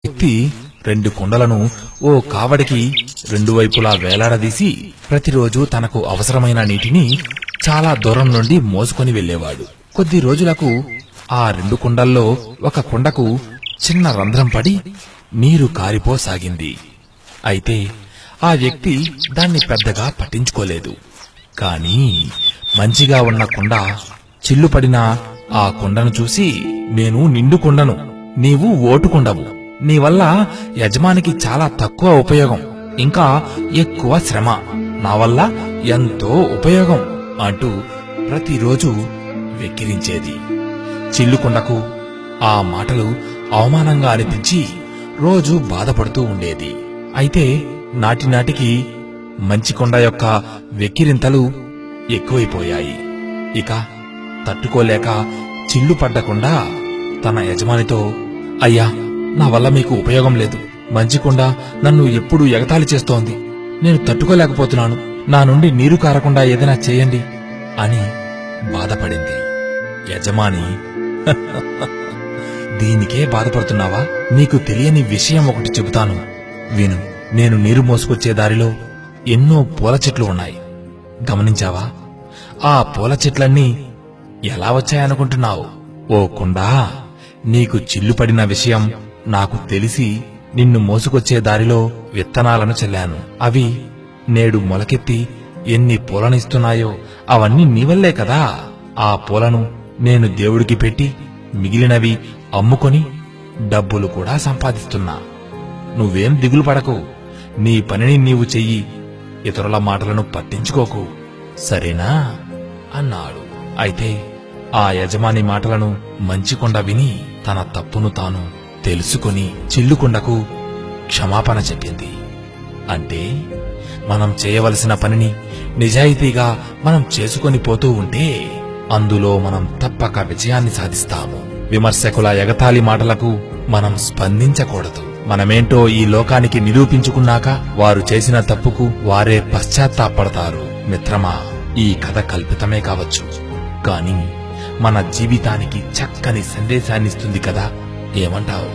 వ్యక్తి 2 కుండలను ఓ కావడికి 2 వైపులా వేలాడదీసి ప్రతిరోజు తనకు అవసరమైన నీటిని చాలా దూరం నుండి మోసుకొని వెళ్లేవాడు. కొద్ది రోజులకు ఆ 2 కుండల్లో ఒక కుండకు చిన్న రంధ్రం పడి నీరు కారిపోసాగింది. అయితే ఆ వ్యక్తి దాన్ని పెద్దగా పట్టించుకోలేదు. కాని మంచిగా ఉన్న కుండ చిల్లుపడిన ఆ కుండను చూసి, నేను నిండు కుండను, నీవు ఓటుకుండవు, నీ వల్ల యజమానికి చాలా తక్కువ ఉపయోగం, ఇంకా ఎక్కువ శ్రమ, నా వల్ల ఎంతో ఉపయోగం అంటూ ప్రతిరోజు వెక్కిరించేది. చిల్లుకుండకు ఆ మాటలు అవమానంగా అనిపించి రోజు బాధపడుతూ ఉండేది. అయితే నాటినాటికి మంచి కొండ యొక్క వెక్కిరింతలు ఎక్కువైపోయాయి. ఇక తట్టుకోలేక చిల్లు పడ్డకుండా తన యజమానితో, అయ్యా, నా వల్ల మీకు ఉపయోగం లేదు, మంచి కొండ నన్ను ఎప్పుడూ ఎగతాళి చేస్తోంది, నేను తట్టుకోలేకపోతున్నాను, నా నుండి నీరు కారకుండా ఏదైనా చేయండి అని బాధపడింది. యజమాని, దీనికే బాధపడుతున్నావా? నీకు తెలియని విషయం ఒకటి చెబుతాను, విను. నేను నీరు మోసుకొచ్చే దారిలో ఎన్నో పూల చెట్లు ఉన్నాయి, గమనించావా? ఆ పూల చెట్లన్నీ ఎలా వచ్చాయనుకుంటున్నావు? ఓ కుండా, నీకు చిల్లుపడిన విషయం నాకు తెలిసి నిన్ను మోసుకొచ్చే దారిలో విత్తనాలను చల్లాను. అవి నేడు మొలకెత్తి ఎన్ని పూలనిస్తున్నాయో అవన్నీ నీవల్లే కదా. ఆ పూలను నేను దేవుడికి పెట్టి మిగిలినవి అమ్ముకొని డబ్బులు కూడా సంపాదిస్తున్నా. నువ్వేం దిగులు పడకు, నీ పనిని నీవు చెయ్యి, ఇతరుల మాటలను పట్టించుకోకు, సరేనా అన్నాడు. అయితే ఆ యజమాని మాటలను మంచికొండ విని తన తప్పును తాను తెలుసుకుని చిల్లుకుండకు క్షమాపణ చెప్పింది. అంటే మనం చేయవలసిన పనిని నిజాయితీగా మనం చేసుకొని పోతూ ఉంటే అందులో మనం తప్పక విజయాన్ని సాధిస్తాము. విమర్శకుల ఎగతాళి మాటలకు మనం స్పందించకూడదు. మనమేంటో ఈ లోకానికి నిరూపించుకున్నాక వారు చేసిన తప్పుకు వారే పశ్చాత్తాపడతారు. మిత్రమా, ఈ కథ కల్పితమే కావచ్చు, కాని మన జీవితానికి చక్కని సందేశాన్నిస్తుంది కదా, ఏమంటావు?